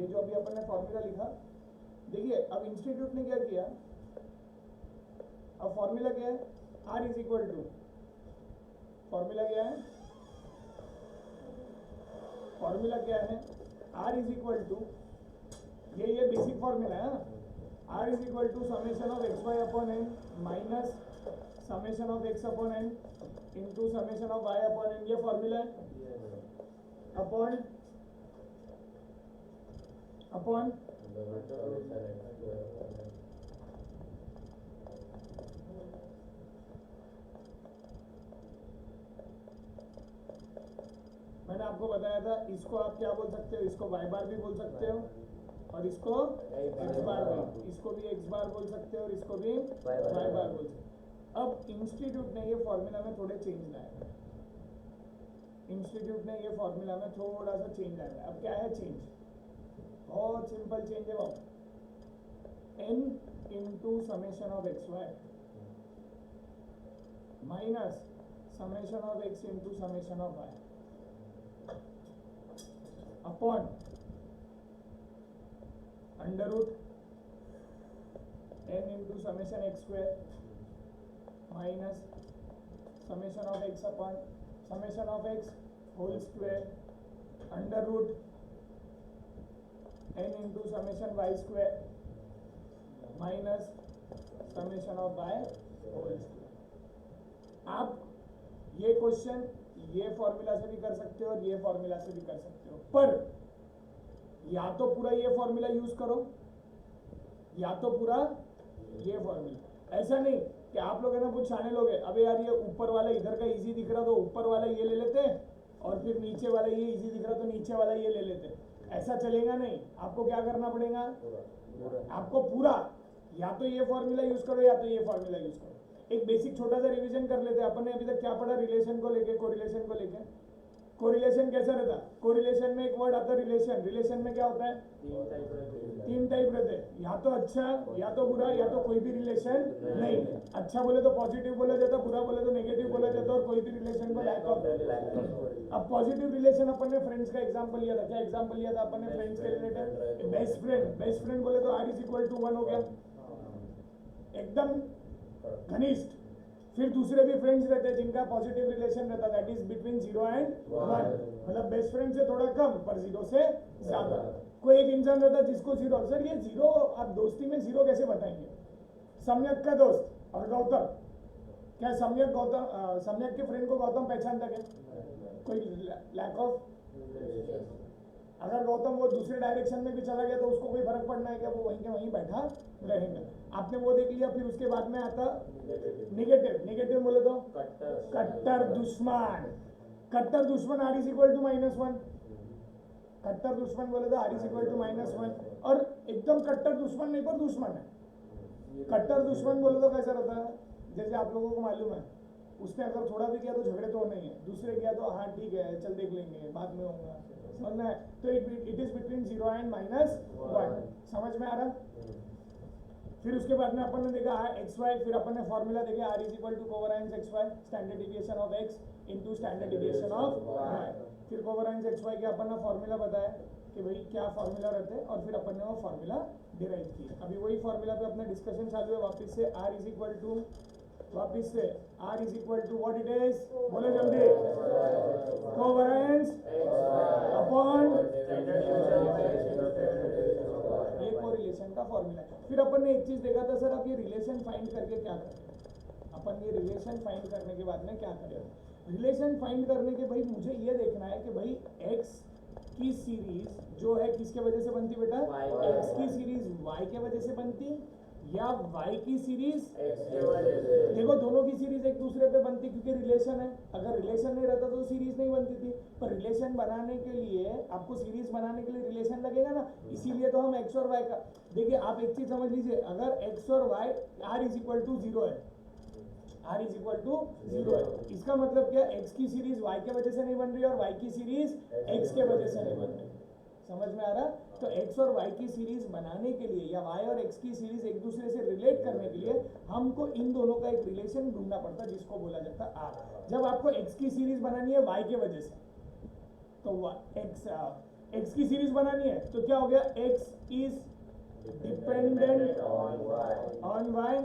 ये जो अभी अपन ने फॉर्मूला लिखा, देखिए अब इंस्टीट्यूट ने क्या किया, अब फॉर्मूला क्या है, R is equal to, formula क्या है, फॉर्मूला क्या है, आर इज इक्वल टू, ये बेसिक फॉर्मूला है, R is equal to summation of X Y upon N minus summation of x upon N into summation of Y upon N, ये formula है, upon upon मैंने आपको बताया था, इसको आप क्या बोल सकते हो, इसको वाई बार भी बोल सकते हो और इसको एक्स बार भी, इसको भी एक्स बार बोल सकते हो और इसको भी वाई बार बोल सकते हो। अब इंस्टीट्यूट ने ये फॉर्मूला में थोड़े चेंज लाए, इंस्टीट्यूट ने ये फॉर्मूला में थोड़ा सा चेंज लाया। अब क्या है चेंज, बहुत सिंपल चेंज है बाबू, n into summation of X Y minus summation of X into summation of Y upon under root n into summation X square minus summation of x upon summation of X whole square under root n into summation Y square minus summation of Y whole square. आप ये question ये formula से भी कर सकते हो और ये फॉर्मूला से भी कर सकते हो, पर या तो पूरा ये फॉर्मूला यूज करो या तो पूरा ये फॉर्मूला। ऐसा नहीं कि आप लोग है ना कुछ शाने लोग हैं, अबे यार ये ऊपर वाला इधर का इजी दिख रहा तो ऊपर वाला ये ले लेते हैं और फिर नीचे वाला ये इजी दिख रहा तो नीचे वाला ये ले लेते हैं। ऐसा चलेगा नहीं, आपको क्या करना पड़ेगा, आपको पूरा या तो ये फॉर्मूला यूज करो या तो ये फॉर्मूला यूज करो। एक बेसिक छोटा सा रिवीजन कर लेते हैं। अपन ने अभी तक क्या पढ़ा रिलेशन को लेके, कोरिलेशन को लेके। कोरिलेशन कैसा रहता, कोरिलेशन में एक वर्ड आता है रिलेशन, रिलेशन में क्या होता है, तीन टाइप रहते हैं, या तो अच्छा या तो बुरा या तो कोई भी रिलेशन नहीं। अच्छा बोले तो पॉजिटिव बोला जाता, बुरा बोले तो नेगेटिव बोला जाता और कोई भी रिलेशन को लैक ऑफ। अब पॉजिटिव रिलेशन अपन ने फ्रेंड्स का एग्जांपल लिया था, क्या एग्जांपल लिया था अपन ने फ्रेंड्स के related, best friend. Best friend बोले तो आर इज इक्वल टू 1 हो गया, एकदम घनिष्ठ। फिर दूसरे भी फ्रेंड्स रहते हैं जिनका पॉजिटिव रिलेशन रहता है, दैट इज बिटवीन 0 एंड 1, मतलब बेस्ट फ्रेंड से थोड़ा कम पर 0 से ज्यादा। कोई एक इंसान रहता है जिसको 0, सर ये 0 आप दोस्ती में 0 कैसे बताएंगे, सम्यक का दोस्त और गौतम, क्या सम्यक गौतम सम्यक के फ्रेंड को गौतम पहचानता क्या, कोई लैक ऑफ। अगर गौतम वो दूसरे डायरेक्शन में भी चला गया तो उसको कोई फर्क पड़ना है क्या, वो वहीं के वहीं बैठा रहेगा। आपने वो देख लिया, फिर उसके बाद में आता नेगेटिव। नेगेटिव बोले तो कट्टर दुश्मन। कट्टर दुश्मन आर इज इक्वल टू -1। कट्टर दुश्मन बोले तो आर इज इक्वल टू -1, और एकदम कट्टर दुश्मन नहीं पर दुश्मन है। कट्टर दुश्मन बोले तो कैसा रहता है, जैसे आप लोगों को मालूम है, उसने अगर थोड़ा भी किया तो झगड़े तो होना ही है, दूसरे किया तो हाँ ठीक है चल देख लेंगे बाद में होगा, समझना है। तो इट इज बिटवीन 0 एंड -1, समझ में आ रहा। फिर उसके बाद में अपन ने देखा एक्स वाई, फिर अपन ने फॉर्मूला देखे R is equal to covariance X Y standard deviation of X into standard deviation of Y. फिर कोवेरिएंस एक्स वाई के अपन ने फॉर्मूला बताया कि भाई क्या फॉर्मूला रहते हैं, और फिर अपन ने वो फॉर्मूला डिराइव किया। अभी वही फॉर्मूला पे अपना डिस्कशन चालू है वापस से। आर इज इक्वल टू, वापस से R is equal to what it is, बोले जल्दी, कोवेरिएंस अपॉन ये कोरिलेशन का फॉर्मूला है। फिर अपन ने एक चीज देखा था, सर आप ये रिलेशन फाइंड करके क्या करें। अपन ये रिलेशन फाइंड करने के बाद में क्या करें, रिलेशन फाइंड करने के भाई मुझे ये देखना है कि भाई x की सीरीज जो है किसके वजह से बनती बेटा, x की सीरीज y के वजह से बनती या y की सीरीज x के वजह से। देखो दोनों की सीरीज एक दूसरे पे बनती क्योंकि रिलेशन है। अगर रिलेशन नहीं रहता तो सीरीज नहीं बनती थी, पर रिलेशन बनाने के लिए आपको सीरीज बनाने के लिए रिलेशन लगेगा ना, इसीलिए तो हम x और y का। देखिए आप एक चीज समझ लीजिए, अगर x और y r is equal to 0 है, r इज इक्वल टू 0 है, इसका मतलब क्या, x की सीरीज y के वजह से नहीं बन रही और y की सीरीज x के वजह से नहीं बन रही। समझ में आ रहा। तो x और y की सीरीज बनाने के लिए या y और x की सीरीज एक दूसरे से रिलेट करने के लिए हमको इन दोनों का एक रिलेशन ढूंढना पड़ता है जिसको बोला जाता है r। जब आपको x की सीरीज बनानी है y के वजह से तो x x की सीरीज बनानी है तो क्या हो गया, x is dependent on y,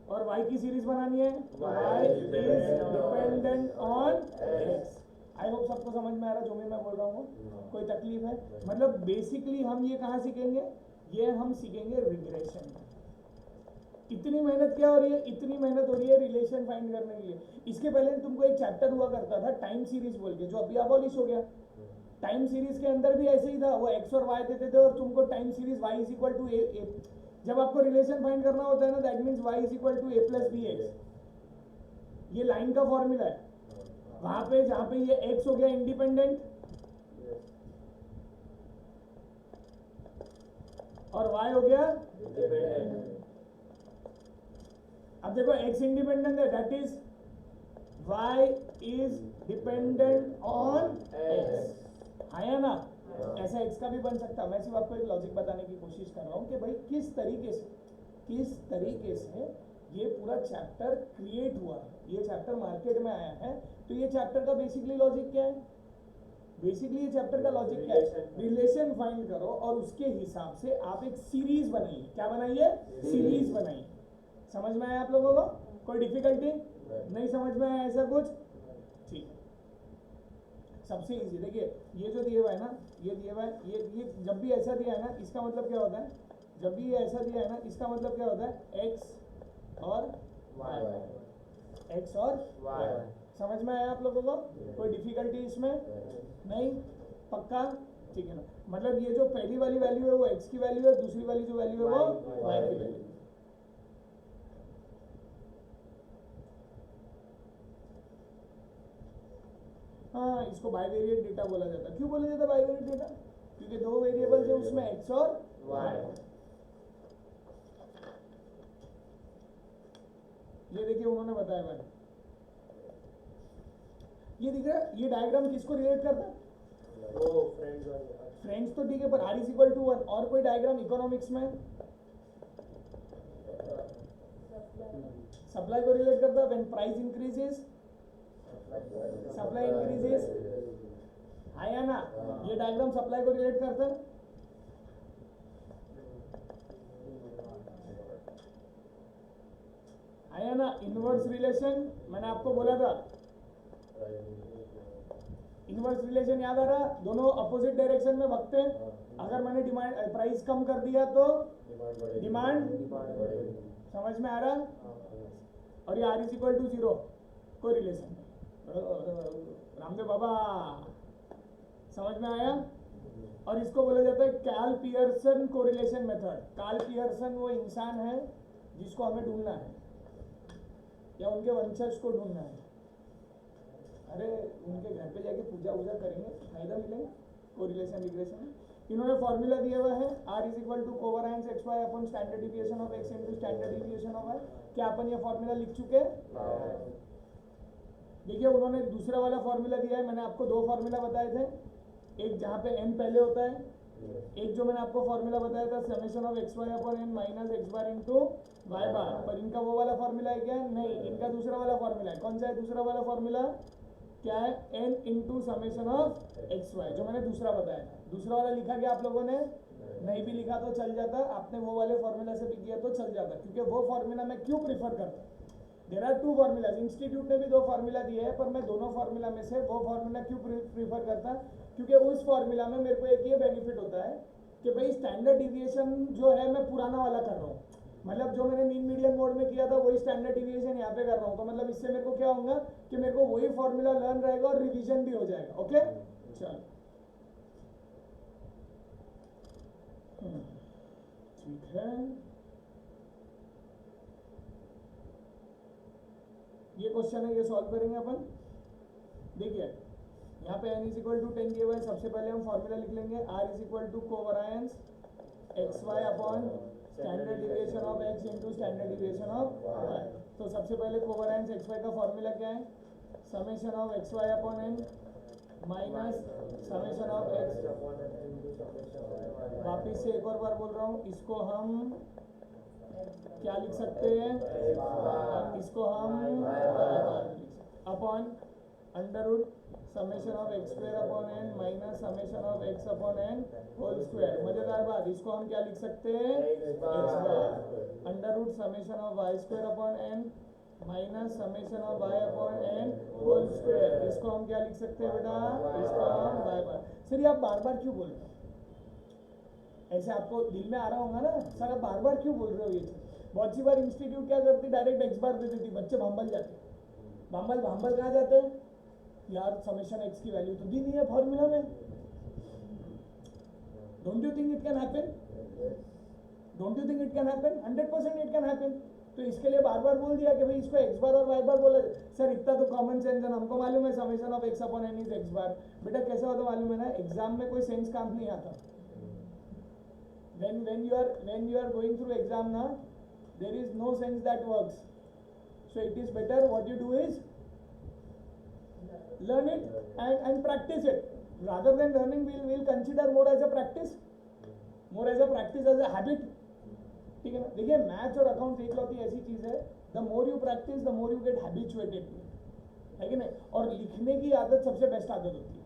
और y की सीरीज बनानी है y is dependent on x। I hope सबको समझ में आ रहा जो भी मैं बोल रहा हूँ, कोई तकलीफ है? मतलब बेसिकली हम ये कहाँ सीखेंगे, ये हम सीखेंगे रिग्रेशन। इतनी मेहनत क्या हो रही है, इतनी मेहनत हो रही है रिलेशन फाइंड करने के लिए। इसके पहले तुमको एक चैप्टर हुआ करता था टाइम सीरीज बोल के, जो अभी अबॉलिश हो गया। टाइम सीरीज के अंदर भी ऐसे ही था, वो एक्स और वाई देते थे और तुमको time series y is equal to a. जब आपको रिलेशन फाइंड करना होता है ना, that means y is equal to a plus b x. ये लाइन का फॉर्मूला है। वहां पे जहां पे ये एक्स हो गया इंडिपेंडेंट और वाई हो गया डिपेंडेंट। अब देखो x इंडिपेंडेंट है, that is y is dependent on x, आया ना? ऐसा x का भी बन सकता है। मैं सिर्फ आपको एक लॉजिक बताने की कोशिश कर रहा हूं कि भाई किस तरीके से ये पूरा चैप्टर क्रिएट हुआ है, ये चैप्टर मार्केट में आया है। तो ये चैप्टर का बेसिकली लॉजिक क्या है? बेसिकली ये चैप्टर का लॉजिक क्या है? रिलेशन फाइंड करो और उसके हिसाब से आप एक सीरीज बनाइए। क्या बनाइए? सीरीज बनाइए। समझ में आया आप लोगों को? कोई डिफिकल्टी नहीं समझ में आया ऐसा कुछ? ठीक है, सबसे इजी देखिए, ये जो दिया हुआ है ना, ये दिया हुआ है, ये जब भी ऐसा दिया है ना, इसका मतलब क्या होता है? जब भी ये ऐसा दिया है ना, इसका मतलब क्या होता है? x और y, x और y। समझ में आया आप लोगों को? कोई डिफिकल्टी इसमें नहीं? पक्का? ठीक है ना? मतलब ये जो पहली वाली वैल्यू है वो x की वैल्यू है, दूसरी वाली जो वैल्यू है वो y की वैल्यू। हाँ, इसको बाइवेरिएट डेटा बोला जाता है। क्यों बोला जाता है बाइवेरिएट डेटा? क्योंकि दो वेरिएबल्स है उसमें, x और y। ये देखिए उन्होंने बताया भाई, ये दिख रहा है, ये डायग्राम किसको रिलेट करता है? फ्रेंड्स तो ठीक है, पर r इज इक्वल टू 1। और कोई डायग्राम इकोनॉमिक्स में सप्लाई को रिलेट करता है। When price increases supply increases, आया ना? ये डायग्राम सप्लाई को रिलेट करता है। आया ना? इनवर्स रिलेशन मैंने आपको बोला था, इनवर्स रिलेशन याद आ रहा? दोनों अपोजिट डायरेक्शन में भागते हैं। अगर मैंने डिमांड प्राइस कम कर दिया तो डिमांड, समझ में आ रहा? और ये r इज इक्वल टू 0, कोई रिलेशन। रामदेव बाबा, समझ में आया? और इसको बोला जाता है Karl Pearson correlation method. Karl Pearson वो इंसान है जिसको हमें ढूंढना है, या उनके वंशज को ढूंढना है। अरे उनके घर पे जाके पूजा वूजा करेंगे, फायदा मिलेगा कोरिलेशन रिग्रेशन। इन्होंने फॉर्मूला दिया हुआ है r is equal to covariance xy upon standard deviation of x into standard deviation of y। क्या अपन ये फॉर्मूला लिख चुके हैं? देखिए उन्होंने दूसरा वाला फॉर्मूला दिया है। मैंने आपको दो फॉर्मूला बताए थे, एक जहाँ पे n पहले होता है, एक जो मैंने आपको फॉर्मूला बताया था summation of xy upon n minus x bar into y बार। पर इनका वो वाला फॉर्मूला है क्या? नहीं, इनका दूसरा वाला फॉर्मूला है। कौन सा है दूसरा वाला फॉर्मूला? क्या है? n into summation of xy, जो मैंने दूसरा बताया था। दूसरा वाला लिखा गया आप लोगों ने? नहीं भी लिखा तो चल जाता, आपने वो वाले फॉर्मूला से भी किया तो चल जाता, क्योंकि वो फॉर्मूला मैं क्यों प्रीफर करता? There are two formulas. Institute ने भी दो फॉर्मूला दिए हैं, पर मैं दोनों फॉर्मूला में से वो फॉर्मूला क्यों प्रीफर करता? क्योंकि उस फॉर्मूला में मेरे को एक ये बेनिफिट होता है कि भाई स्टैंडर्ड डिविएशन जो है मैं पुराना वाला कर रहा हूँ। मतलब जो मैंने मीन मीडियन मोड में किया था वही स्टैंडर्ड डिविएशन यहाँ पे कर रहा हूँ। तो मतलब इससे मेरे को क्या होगा कि मेरे को वही फॉर्मूला लर्न रहेगा और रिवीजन भी हो जाएगा। ओके, चलो ठीक है। ये क्वेश्चन है, ये सॉल्व करेंगे अपन। देखिए यहाँ पे n इज इक्वल टू 10 दिया हुआ है। सबसे पहले हम फॉर्मूला लिख लेंगे, r is equal to covariance xy upon standard deviation of x into standard deviation of y। तो सबसे पहले कोवेरिएंस xy का फॉर्मूला क्या है? Summation of xy upon n minus summation of x। वापिस से एक और बार बोल रहा हूँ, इसको हम क्या लिख सकते हैं? इसको हम upon under root summation of X square upon N minus summation of x upon N whole square. मजेदार बात, इसको हम क्या लिख सकते हैं, X bar under root summation of Y square upon N minus summation of Y upon N whole square. इसको हम क्या लिख सकते हैं बेटा, इसको हम वाई बार। सर ये आप बार बार क्यों बोल रहे हो, ऐसे आपको दिल में आ रहा होगा ना सर, आप बार बार क्यों बोल रहे हो ये चीज। बहुत सी बार इंस्टीट्यूट क्या करती, डायरेक्ट एक्स बार दे देती, बच्चे भांबल जाते। भांबल कहाँ जाते हैं यार, समेशन एक्स की वैल्यू तो दी नहीं है फॉर्मूला में। Don't you think it can happen, don't you think it can happen, 100% it can happen. तो इसके लिए बार बार बोल दिया कि भाई इसको एक्स बार और वाई बार बोला। सर इतना तो कॉमन सेंस है, हमको मालूम है summation of x upon n is x bar. बेटा कैसा होता मालूम है ना, एग्जाम में कोई सेंस काम नहीं आता। when you are going through exam na, there is no sense that works. So it is better what you do is learn it and practice it. Rather than learning, we'll consider more as a practice, as a habit. ठीक है ना। देखिए maths और accounts एक लौती ऐसी चीज है, the more you practice the more you get habituated, है कि नहीं। और लिखने की आदत सबसे बेस्ट आदत होती है,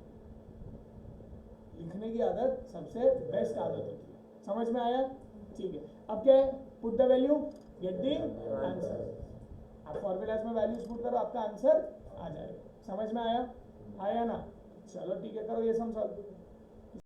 लिखने की आदत सबसे बेस्ट आदत होती है। समझ में आया, ठीक है। अब क्या है, put the value get the answer. आप फॉर्मूलाज में वैल्यूज पुट करो, आपका आंसर आ जाएगा। समझ में आया ना, चलो ठीक है, करो ये सम सॉल्व।